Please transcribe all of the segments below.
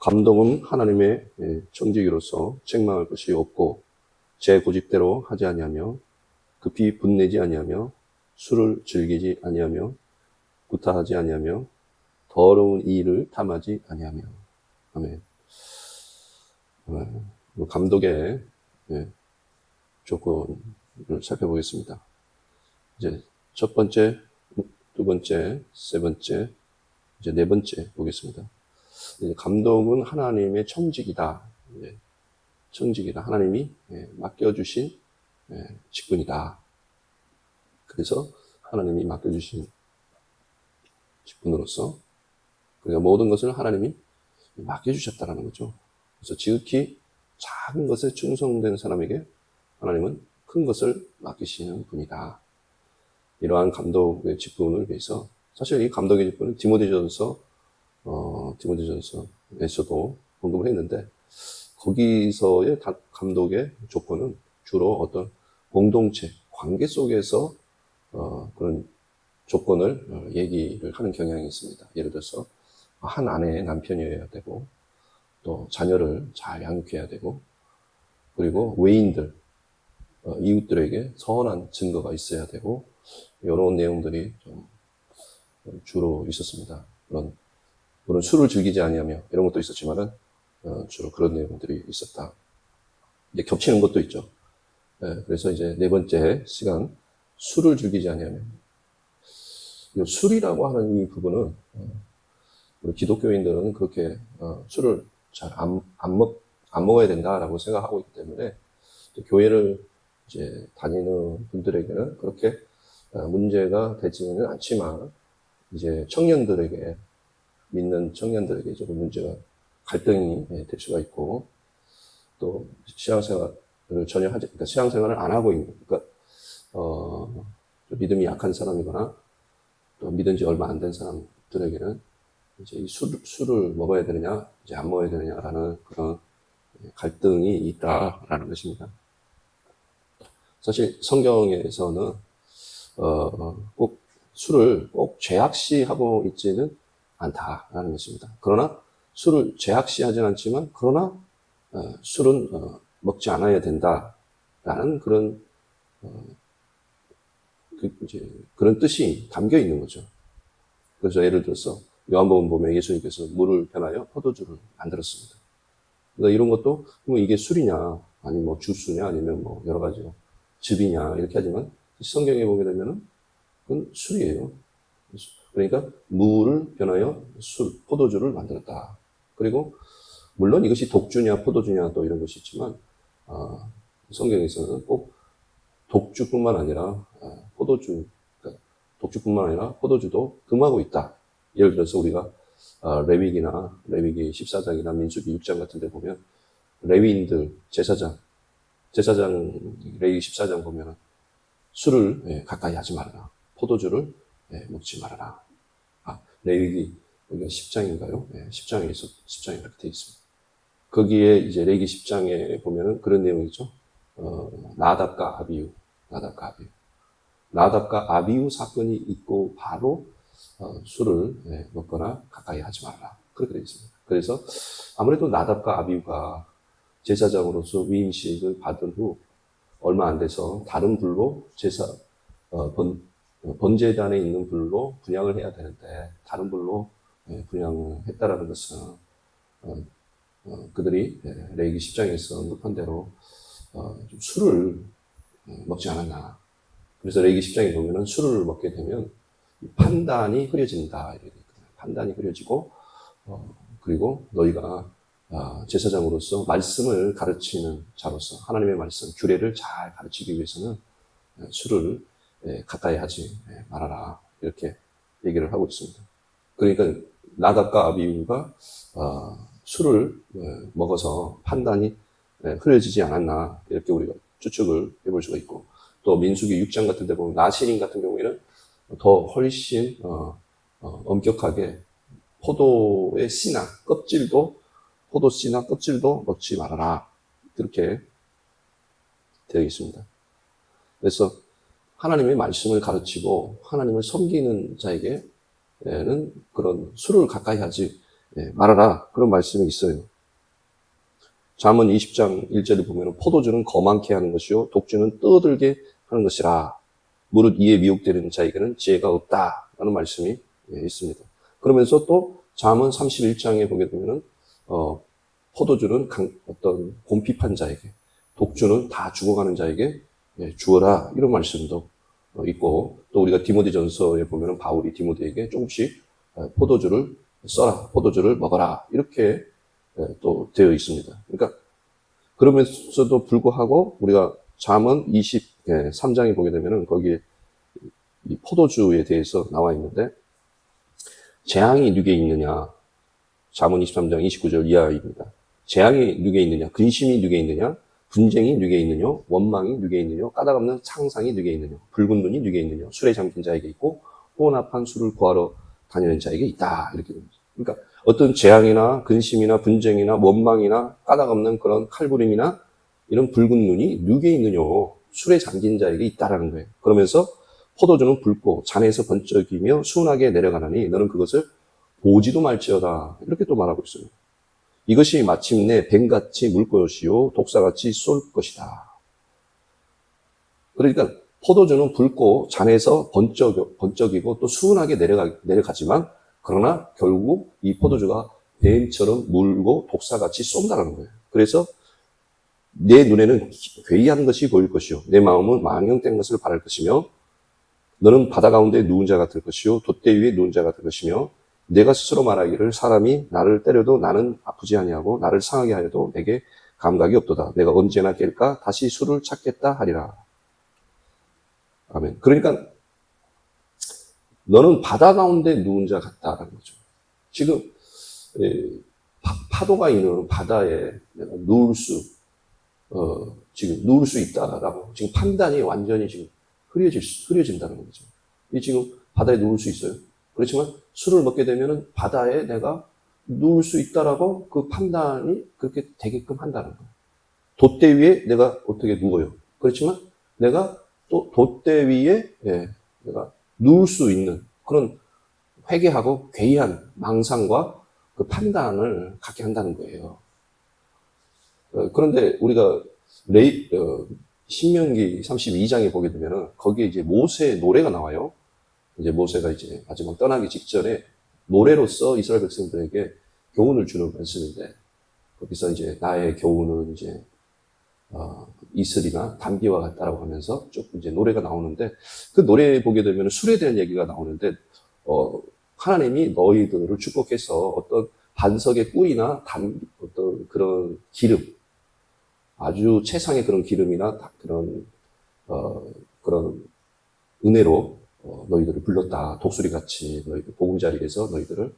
감독은 하나님의 청지기로서 책망할 것이 없고 제 고집대로 하지 아니하며 급히 분내지 아니하며 술을 즐기지 아니하며 구타하지 아니하며 더러운 일을 탐하지 아니하며. 아멘. 감독의 조건을 살펴보겠습니다. 이제 첫 번째, 두 번째, 세 번째, 이제 네 번째 보겠습니다. 이제 감독은 하나님의 청직이다. 청직이다. 하나님이 맡겨주신 직분이다. 그래서 하나님이 맡겨주신 직분으로서 그러니까 모든 것을 하나님이 맡겨주셨다는 거죠. 그래서 지극히 작은 것에 충성된 사람에게 하나님은 큰 것을 맡기시는 분이다. 이러한 감독의 직분을 위해서 사실 이 감독의 직분은 디모데전서에서도 언급을 했는데 거기서의 감독의 조건은 주로 어떤 공동체, 관계 속에서 그런 조건을 얘기를 하는 경향이 있습니다. 예를 들어서 한 아내의 남편이어야 되고 또 자녀를 잘 양육해야 되고 그리고 외인들, 이웃들에게 선한 증거가 있어야 되고 이런 내용들이 좀 주로 있었습니다. 물론 술을 즐기지 아니하며 이런 것도 있었지만은 주로 그런 내용들이 있었다. 이제 겹치는 것도 있죠. 그래서 이제 네 번째 시간 술을 즐기지 아니하며 술이라고 하는 이 부분은 우리 기독교인들은 그렇게 술을 잘 안 먹어야 된다라고 생각하고 있기 때문에 교회를 이제 다니는 분들에게는 그렇게 문제가 되지는 않지만 이제 청년들에게 믿는 청년들에게 조금 문제가 갈등이 될 수가 있고 또 신앙생활을 전혀 하지 그러니까 신앙생활을 안 하고 있는 그러니까 믿음이 약한 사람이거나 또 믿은 지 얼마 안 된 사람들에게는 이제 이 술을 먹어야 되느냐 이제 안 먹어야 되느냐라는 그런 갈등이 있다라는 것입니다. 사실 성경에서는 꼭 술을 꼭 죄악시하고 있지는 않다라는 것입니다. 그러나 술을 죄악시하지는 않지만 그러나 술은 먹지 않아야 된다라는 그런 그런 뜻이 담겨 있는 거죠. 그래서 예를 들어서 요한복음 보면 예수님께서 물을 변하여 포도주를 만들었습니다. 그러니까 이런 것도 뭐 이게 술이냐 아니면 뭐 주스냐 아니면 뭐 여러 가지 즙이냐 이렇게 하지만 성경에 보게 되면은 그건 술이에요. 그러니까 물을 변하여 포도주를 만들었다. 그리고 물론 이것이 독주냐 포도주냐 또 이런 것이 있지만 성경에서는 꼭 독주뿐만 아니라 독주뿐만 아니라 포도주도 금하고 있다. 예를 들어서 우리가 레위기 14장이나 민수기 6장 같은 데 보면 레위인들 제사장 레위기 14장 보면 술을 가까이 하지 말아라. 포도주를 먹지 말아라. 레위기 여기가 10장인가요? 10장에 이렇게 되어 있습니다. 거기에 이제 레위기 10장에 보면은 그런 내용이죠. 나답과 아비후 사건이 있고 바로 술을 먹거나 가까이 하지 말라. 그렇게 되어 있습니다. 그래서 아무래도 나답과 아비후가 제사장으로서 위임식을 받은 후 얼마 안 돼서 다른 불로 번제단에 있는 불로 분향을 해야 되는데 다른 불로 분향을 했다라는 것은 그들이 레위기 10장에서 언급한 대로 좀 술을 먹지 않았나. 그래서 레위기 10장에 보면은 술을 먹게 되면 판단이 흐려진다. 이렇게 판단이 흐려지고 그리고 너희가 제사장으로서 말씀을 가르치는 자로서 하나님의 말씀, 규례를 잘 가르치기 위해서는 술을 가까이 하지 말아라. 이렇게 얘기를 하고 있습니다. 그러니까 나답과 아비후가 술을 먹어서 판단이 흐려지지 않았나 이렇게 우리가 추측을 해볼 수가 있고 또 민수기 6장 같은 데 보면 나시린 같은 경우에는 더 훨씬 엄격하게 포도의 씨나 껍질도 포도 씨나 껍질도 먹지 말아라 그렇게 되어 있습니다. 그래서 하나님의 말씀을 가르치고 하나님을 섬기는 자에게는 그런 술을 가까이 하지 말하라. 그런 말씀이 있어요. 잠언 20장 1절에 보면 포도주는 거만케 하는 것이요 독주는 떠들게 하는 것이라. 무릇 이에 미혹되는 자에게는 지혜가 없다. 라는 말씀이 있습니다. 그러면서 또 잠언 31장에 보게 되면은 포도주는 어떤 곰핍한 자에게, 독주는 다 죽어가는 자에게 주어라. 이런 말씀도 있고, 또 우리가 디모데전서에 보면은 바울이 디모데에게 조금씩 포도주를 써라, 포도주를 먹어라. 이렇게 또 되어 있습니다. 그러니까 그러면서도 불구하고 우리가 잠언 23장에 보게 되면은 거기에 이 포도주에 대해서 나와 있는데, 재앙이 누게 있느냐? 잠언 23장 29절 이하입니다. 재앙이 누게 있느냐? 근심이 누게 있느냐? 분쟁이 누게 있느냐? 원망이 누게 있느냐? 까닭없는 상상이 누게 있느냐? 붉은 눈이 누게 있느냐? 술에 잠긴 자에게 있고 혼합한 술을 구하러 다니는 자에게 있다. 이렇게 됩니다. 그러니까 어떤 재앙이나 근심이나 분쟁이나 원망이나 까닭없는 그런 칼부림이나 이런 붉은 눈이 누게 있느냐? 술에 잠긴 자에게 있다라는 거예요. 그러면서 포도주는 붉고 잔에서 번쩍이며 순하게 내려가나니 너는 그것을 보지도 말지어다. 이렇게 또 말하고 있어요. 이것이 마침내 뱀같이 물 것이요 독사같이 쏠 것이다. 그러니까 포도주는 붉고 잔에서 번쩍이고 또 순하게 내려가지만, 그러나 결국 이 포도주가 뱀처럼 물고 독사같이 쏜다는 거예요. 그래서 내 눈에는 괴이한 것이 보일 것이요 내 마음은 망령된 것을 바랄 것이며, 너는 바다 가운데 누운 자가 될 것이요 돛대 위에 누운 자가 될 것이며, 내가 스스로 말하기를 사람이 나를 때려도 나는 아프지 아니하고 나를 상하게 하여도 내게 감각이 없도다. 내가 언제나 깰까 다시 술을 찾겠다 하리라. 아멘. 그러니까 너는 바다 가운데 누운 자 같다라는 거죠. 지금 파도가 있는 바다에 내가 지금 누울 수 있다라고 지금 판단이 완전히 지금 흐려진다는 거죠. 이 지금 바다에 누울 수 있어요. 그렇지만 술을 먹게 되면은 바다에 내가 누울 수 있다라고 그 판단이 그렇게 되게끔 한다는 거예요. 돛대 위에 내가 어떻게 누워요. 그렇지만 내가 또 돛대 위에 내가 누울 수 있는 그런 회개하고 괴이한 망상과 그 판단을 갖게 한다는 거예요. 그런데 우리가 신명기 32장에 보게 되면은 거기에 이제 모세의 노래가 나와요. 이제 모세가 이제 마지막 떠나기 직전에 노래로서 이스라엘 백성들에게 교훈을 주는 말씀인데, 거기서 이제 나의 교훈은 이제 이슬이나 담비와 같다라고 하면서 쭉 이제 노래가 나오는데, 그 노래에 보게 되면 술에 대한 얘기가 나오는데, 하나님이 너희들을 축복해서 어떤 반석의 꿀이나 어떤 그런 기름, 아주 최상의 그런 기름이나 그런 은혜로 너희들을 불렀다. 독수리 같이 너희들 보금자리에서 너희들을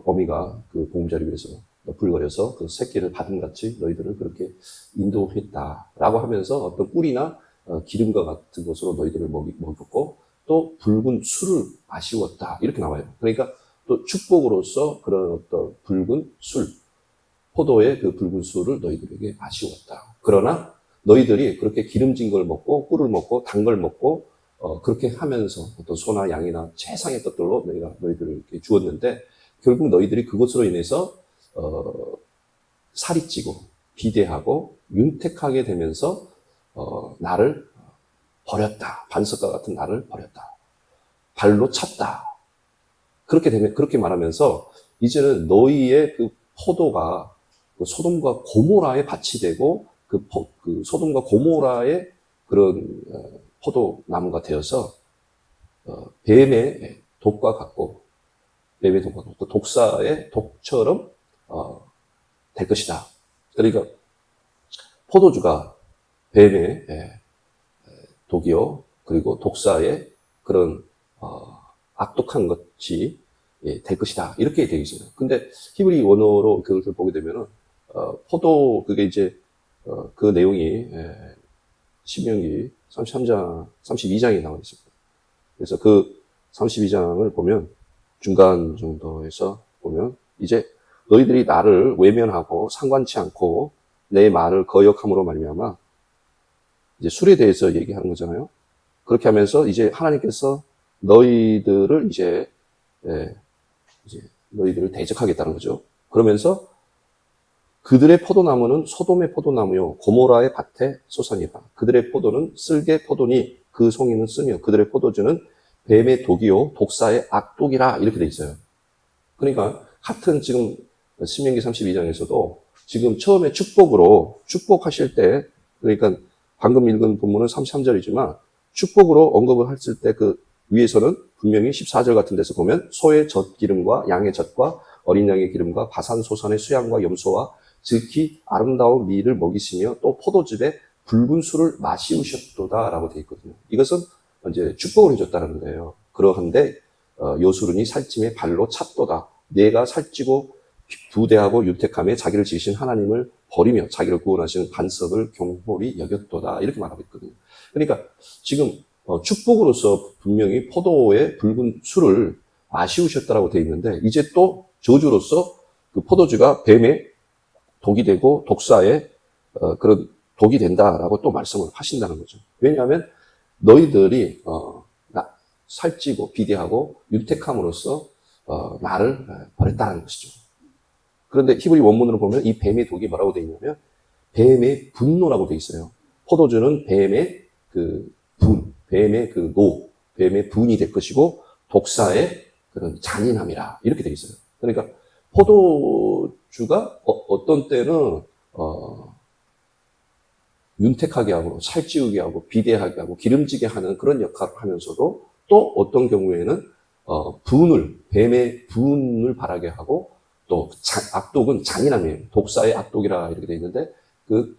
어미가 그 보금자리 위에서 너풀거려서 그 새끼를 받은 같이 너희들을 그렇게 인도했다라고 하면서 어떤 꿀이나 기름과 같은 것으로 너희들을 먹였고 또 붉은 술을 마시웠다. 이렇게 나와요. 그러니까 또 축복으로서 그런 어떤 붉은 술, 포도의 그 붉은 술을 너희들에게 마시웠다. 그러나 너희들이 그렇게 기름진 걸 먹고 꿀을 먹고 단 걸 먹고 그렇게 하면서 어떤 소나 양이나 최상의 것들로 너희들을 이렇게 주었는데, 결국 너희들이 그것으로 인해서 살이 찌고 비대하고 윤택하게 되면서 나를 버렸다. 반석과 같은 나를 버렸다. 발로 찼다. 그렇게 말하면서 이제는 너희의 그 포도가 그 소돔과 고모라의 밭이 되고 그 소돔과 고모라의 그런 포도나무가 되어서 뱀의 독과 같고 독사의 독처럼 될 것이다. 그러니까 포도주가 뱀의 독이요 그리고 독사의 그런 악독한 것이 될 것이다. 이렇게 되어 있습니다. 근데 히브리 원어로 그것을 보게 되면은 그게 이제 그 내용이 신명기 33장, 32장에 나와 있습니다. 그래서 그 32장을 보면 중간 정도에서 보면 이제 너희들이 나를 외면하고 상관치 않고 내 말을 거역함으로 말미암아 이제 술에 대해서 얘기하는 거잖아요. 그렇게 하면서 이제 하나님께서 너희들을 이제 너희들을 대적하겠다는 거죠. 그러면서 그들의 포도나무는 소돔의 포도나무요 고모라의 밭의 소산이다. 그들의 포도는 쓸개 포도니 그 송이는 쓰며 그들의 포도주는 뱀의 독이요 독사의 악독이라 이렇게 돼 있어요. 그러니까 같은 지금 신명기 32장에서도 지금 처음에 축복하실 때 그러니까 방금 읽은 본문은 33절이지만 축복으로 언급을 했을 때 그 위에서는 분명히 14절 같은 데서 보면 소의 젖 기름과 양의 젖과 어린 양의 기름과 바산 소산의 수양과 염소와 즉히 아름다운 미를 먹이시며 또 포도즙에 붉은 술을 마시우셨도다라고 되어 있거든요. 이것은 이제 축복을 해줬다는 거예요. 그러한데 요수른이 살찜에 발로 찼도다. 내가 살찌고 부대하고 유택함에 자기를 지으신 하나님을 버리며 자기를 구원하시는 반석을 경홀히 여겼도다. 이렇게 말하고 있거든요. 그러니까 지금 축복으로서 분명히 포도의 붉은 술을 마시우셨다라고 되어 있는데 이제 또 저주로서 그 포도주가 뱀의 독이 되고 독사의 그런 독이 된다라고 또 말씀을 하신다는 거죠. 왜냐하면 너희들이 살찌고 비대하고 유택함으로써 나를 버렸다는 것이죠. 그런데 히브리 원문으로 보면 이 뱀의 독이 뭐라고 되어 있냐면 뱀의 분노라고 되어 있어요. 포도주는 뱀의 그 분, 뱀의 그 노, 뱀의 분이 될 것이고 독사의 그런 잔인함이라 이렇게 되어 있어요. 그러니까 포도주가 어떤 때는 윤택하게 하고 살찌우게 하고 비대하게 하고 기름지게 하는 그런 역할을 하면서도 또 어떤 경우에는 뱀의 분을 바라게 하고 또 악독은 잔인함이에요. 독사의 악독이라 이렇게 되어 있는데 그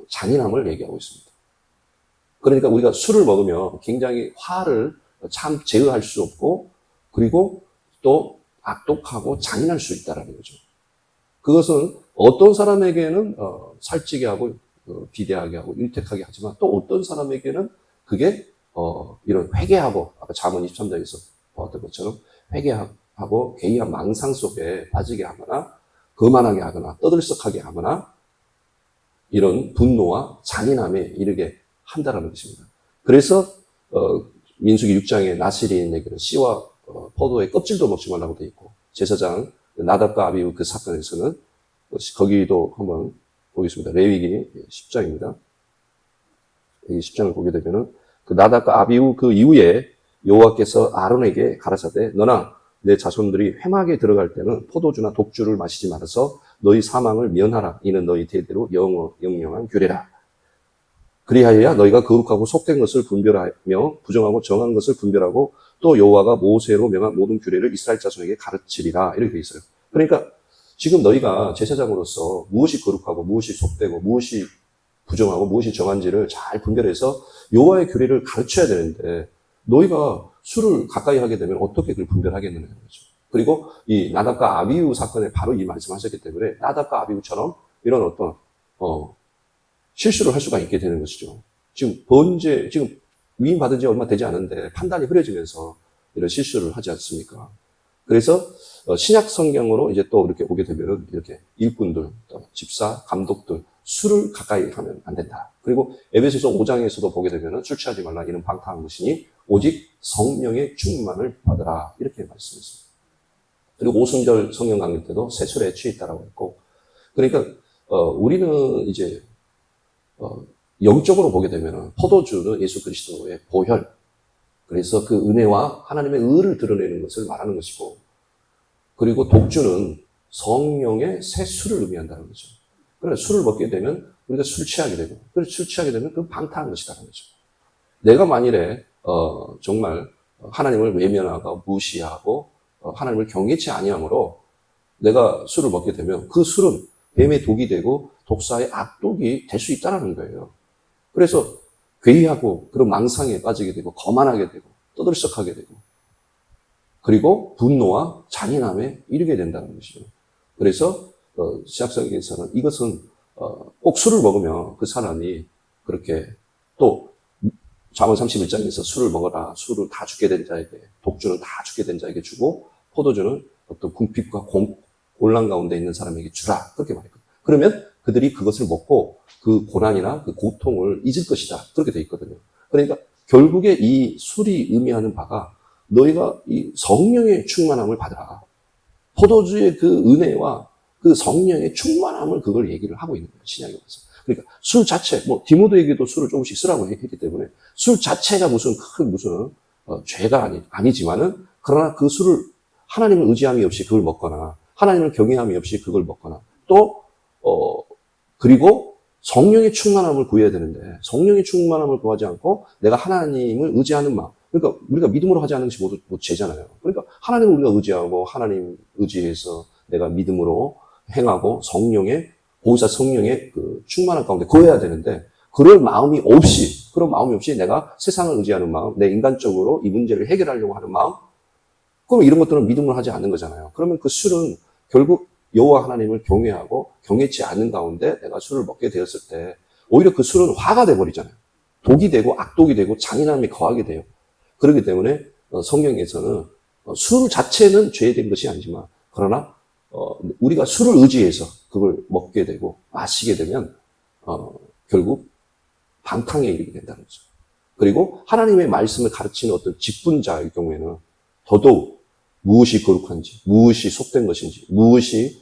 잔인함을 얘기하고 있습니다. 그러니까 우리가 술을 먹으면 굉장히 화를 참 제어할 수 없고 그리고 또 악독하고 잔인할 수 있다는 거죠. 그것은 어떤 사람에게는 살찌게 하고 비대하게 하고 윤택하게 하지만 또 어떤 사람에게는 그게 이런 회개하고 아까 잠언 23장에서 보았던 것처럼 회개하고 괴이한 망상 속에 빠지게 하거나 거만하게 하거나 떠들썩하게 하거나 이런 분노와 잔인함에 이르게 한다는 것입니다. 그래서 민수기 6장에 나시린에게는 씨와 포도의 껍질도 먹지 말라고 되어 있고 제사장 나답과 아비후 그 사건에서는 거기도 한번 보겠습니다. 레위기 10장입니다. 이 10장을 보게 되면은 그 나답과 아비후 그 이후에 여호와께서 아론에게 가라사대 너나 내 자손들이 회막에 들어갈 때는 포도주나 독주를 마시지 말아서 너희 사망을 면하라. 이는 너희 대대로 영영한 규례라. 그리하여야 너희가 거룩하고 속된 것을 분별하며 부정하고 정한 것을 분별하고 또 여호와가 모세로 명한 모든 규례를 이스라엘 자손에게 가르치리라. 이렇게 돼 있어요. 그러니까 지금 너희가 제사장으로서 무엇이 거룩하고 무엇이 속되고 무엇이 부정하고 무엇이 정한지를 잘 분별해서 여호와의 규례를 가르쳐야 되는데 너희가 술을 가까이 하게 되면 어떻게 그걸 분별하겠느냐는 거죠. 그리고 이 나답과 아비후 사건에 바로 이 말씀하셨기 때문에 나답과 아비후처럼 이런 어떤 실수를 할 수가 있게 되는 것이죠. 지금 위임받은 지 얼마 되지 않은데 판단이 흐려지면서 이런 실수를 하지 않습니까? 그래서 신약 성경으로 이제 또 이렇게 오게 되면은 이렇게 일꾼들, 또 집사, 감독들 술을 가까이 하면 안 된다. 그리고 에베소서 5장에서도 보게 되면은 술 취하지 말라. 이는 방탕한 것이니 오직 성령의 충만을 받으라. 이렇게 말씀했습니다. 그리고 오순절 성령 강림 때도 세술에 취했다라고 했고, 그러니까 우리는 이제 영적으로 보게 되면은 포도주는 예수 그리스도의 보혈, 그래서 그 은혜와 하나님의 의를 드러내는 것을 말하는 것이고, 그리고 독주는 성령의 새 술을 의미한다는 거죠. 그래서 술을 먹게 되면 우리가 술 취하게 되고, 그래서 술 취하게 되면 그건 방탕한 것이라는 거죠. 내가 만일에 정말 하나님을 외면하고 무시하고 하나님을 경외치 아니함으로 내가 술을 먹게 되면 그 술은 뱀의 독이 되고 독사의 악독이 될 수 있다는 거예요. 그래서 괴이하고 그런 망상에 빠지게 되고 거만하게 되고 떠들썩하게 되고 그리고 분노와 잔인함에 이르게 된다는 것이죠. 그래서 신약성경에서는 이것은 꼭 술을 먹으면 그 사람이 그렇게 또 잠언 31장에서 술을 먹어라. 술을 다 죽게 된 자에게, 독주는 다 죽게 된 자에게 주고 포도주는 어떤 궁핍과 곤란 가운데 있는 사람에게 주라. 그렇게 말했거든요. 그러면 그들이 그것을 먹고 그 고난이나 그 고통을 잊을 것이다. 그렇게 돼 있거든요. 그러니까 결국에 이 술이 의미하는 바가 너희가 이 성령의 충만함을 받으라. 포도주의 그 은혜와 그 성령의 충만함을 그걸 얘기를 하고 있는 거예요. 신약에 와서. 그러니까 술 자체, 뭐 디모데에게도 술을 조금씩 쓰라고 했기 때문에 술 자체가 무슨 죄가 아니지만은 그러나 그 술을 하나님을 의지함이 없이 그걸 먹거나 하나님을 경외함이 없이 그걸 먹거나 또 그리고 성령의 충만함을 구해야 되는데 성령의 충만함을 구하지 않고 내가 하나님을 의지하는 마음, 그러니까 우리가 믿음으로 하지 않는 것이 모두 죄잖아요. 그러니까 하나님을 우리가 의지하고 하나님 의지해서 내가 믿음으로 행하고 보혜사 성령의 그 충만한 가운데 거해야 되는데 그런 마음이 없이 내가 세상을 의지하는 마음, 내 인간적으로 이 문제를 해결하려고 하는 마음, 그럼 이런 것들은 믿음으로 하지 않는 거잖아요. 그러면 그 술은 결국 여호와 하나님을 경외하고 경외치 않는 가운데 내가 술을 먹게 되었을 때 오히려 그 술은 화가 돼버리잖아요. 독이 되고 악독이 되고 잔인함이 거하게 돼요. 그렇기 때문에 성경에서는 술 자체는 죄된 것이 아니지만 그러나 우리가 술을 의지해서 그걸 먹게 되고 마시게 되면 결국 방탕에 이르게 된다는 거죠. 그리고 하나님의 말씀을 가르치는 어떤 직분자의 경우에는 더더욱 무엇이 거룩한지, 무엇이 속된 것인지, 무엇이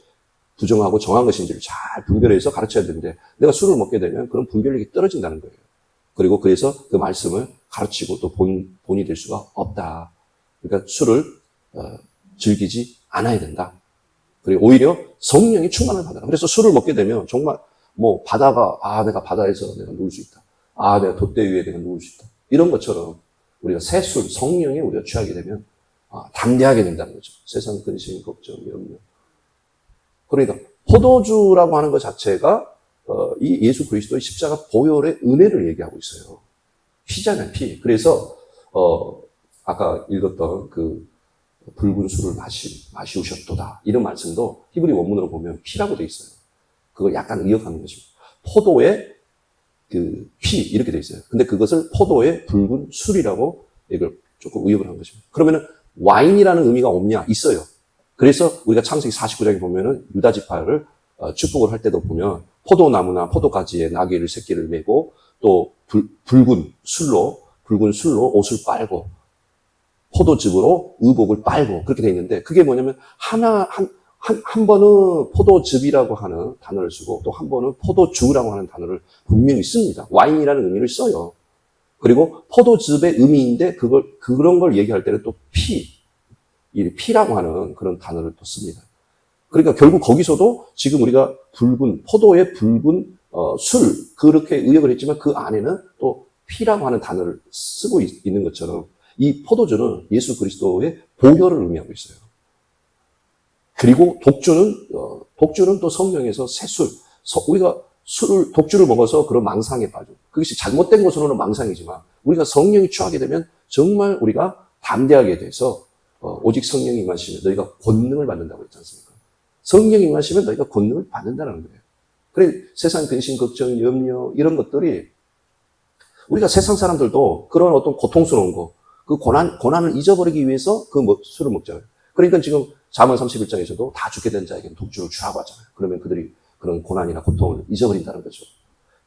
부정하고 정한 것인지를 잘 분별해서 가르쳐야 되는데 내가 술을 먹게 되면 그런 분별력이 떨어진다는 거예요. 그리고 그래서 그 말씀을 가르치고 또 본이 될 수가 없다. 그러니까 술을 즐기지 않아야 된다. 그리고 오히려 성령이 충만을 받아라. 그래서 술을 먹게 되면 정말 뭐 내가 바다에서 내가 누울 수 있다. 내가 돛대 위에 내가 누울 수 있다. 이런 것처럼 우리가 새술, 성령에 우리가 취하게 되면 담대하게 된다는 거죠. 세상 근심, 걱정, 염려. 그러니까 포도주라고 하는 것 자체가 이 예수 그리스도의 십자가 보혈의 은혜를 얘기하고 있어요. 피잖아요, 피. 그래서 아까 읽었던 그 붉은 술을 마시우셨도다. 이런 말씀도 히브리 원문으로 보면 피라고 돼 있어요. 그걸 약간 의역하는 것입니다. 포도의 그 피 이렇게 돼 있어요. 근데 그것을 포도의 붉은 술이라고 이걸 조금 의역을 한 것입니다. 그러면은 와인이라는 의미가 없냐? 있어요. 그래서 우리가 창세기 49장에 보면은 유다 지파를 축복을 할 때도 보면 포도나무나 포도가지에 나귀를 새끼를 메고 또 붉은 술로 옷을 빨고 포도즙으로 의복을 빨고 그렇게 돼 있는데 그게 뭐냐면 한 번은 포도즙이라고 하는 단어를 쓰고 또 한 번은 포도주라고 하는 단어를 분명히 씁니다. 와인이라는 의미를 써요. 그리고 포도즙의 의미인데 그런 걸 얘기할 때는 또 피라고 하는 그런 단어를 또 씁니다. 그러니까 결국 거기서도 지금 우리가 포도의 붉은 술 그렇게 의역을 했지만 그 안에는 또 피라고 하는 단어를 쓰고 있는 것처럼 이 포도주는 예수 그리스도의 보혈을 의미하고 있어요. 그리고 독주는 또 성경에서 새술, 우리가 독주를 먹어서 그런 망상에 빠져. 그것이 잘못된 것으로는 망상이지만 우리가 성령이 취하게 되면 정말 우리가 담대하게 돼서 오직 성령이 임하시면 너희가 권능을 받는다고 했지 않습니까? 성령이 임하시면 너희가 권능을 받는다는 거예요. 그래 세상 근심, 걱정, 염려 이런 것들이 우리가 세상 사람들도 그런 어떤 고통스러운 거, 그 고난을 잊어버리기 위해서 그 술을 먹잖아요. 그러니까 지금 잠언 31장에서도 다 죽게 된 자에게는 독주를 주라고 하잖아요. 그러면 그들이 그런 고난이나 고통을 잊어버린다는 거죠.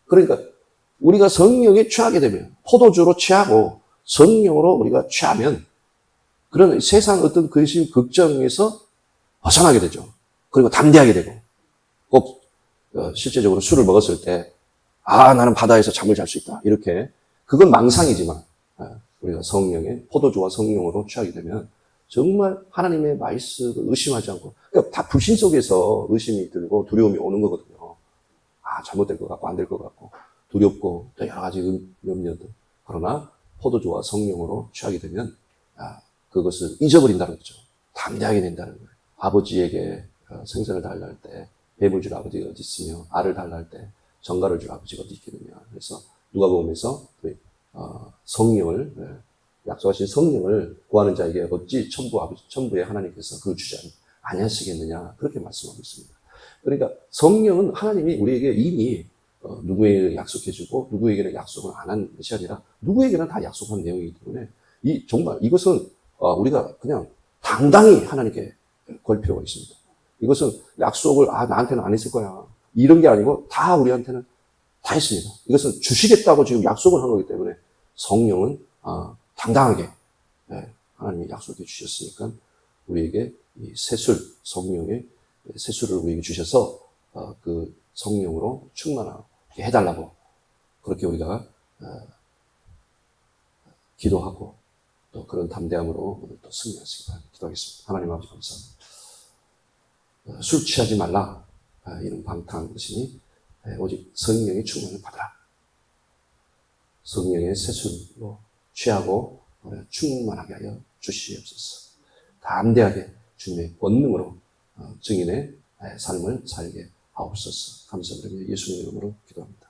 그러니까 우리가 성령에 취하게 되면 포도주로 취하고 성령으로 우리가 취하면 그런 세상 어떤 근심, 걱정에서 벗어나게 되죠. 그리고 담대하게 되고 꼭 실제적으로 술을 먹었을 때 나는 바다에서 잠을 잘 수 있다. 이렇게 그건 망상이지만 우리가 포도주와 성령으로 취하게 되면 정말 하나님의 말씀을 의심하지 않고 그러니까 다 불신 속에서 의심이 들고 두려움이 오는 거거든요. 잘못될 것 같고 안 될 것 같고 두렵고 또 여러 가지 염려들. 그러나 포도주와 성령으로 취하게 되면 그것을 잊어버린다는 거죠. 담대하게 된다는 거예요. 아버지에게 생선을 달라 할 때 뱀을 줄 아버지가 어디 있으며 알을 달라 할 때 정갈을 줄 아버지가 어디 있겠느냐. 그래서 누가복음에서 성령을 약속하신 성령을 구하는 자에게 어찌 천부의 하나님께서 그걸 주지 아니하시겠느냐 그렇게 말씀하고 있습니다. 그러니까 성령은 하나님이 우리에게 이미 누구에게 약속해주고 누구에게는 약속을 안 한 것이 아니라 누구에게는 다 약속한 내용이기 때문에 정말 이것은 우리가 그냥 당당히 하나님께 걸 필요가 있습니다. 이것은 약속을 나한테는 안 했을 거야 이런 게 아니고 다 우리한테는 다 했습니다. 이것은 주시겠다고 지금 약속을 한 거기 때문에 성령은 당당하게 하나님이 약속해 주셨으니까 우리에게 이 세술, 성령의 세술을 우리에게 주셔서 그 성령으로 충만하게 해달라고 그렇게 우리가 기도하고 또 그런 담대함으로 오늘 또 승리하시기 바랍니다. 기도하겠습니다. 하나님 아버지 감사합니다. 술 취하지 말라 이런 방탕한 것이니 오직 성령의 충만을 받아라. 성령의 세술로 취하고 충만하게 하여 주시옵소서. 담대하게 주님의 권능으로 증인의 삶을 살게 하옵소서. 감사드리며 예수님의 이름으로 기도합니다.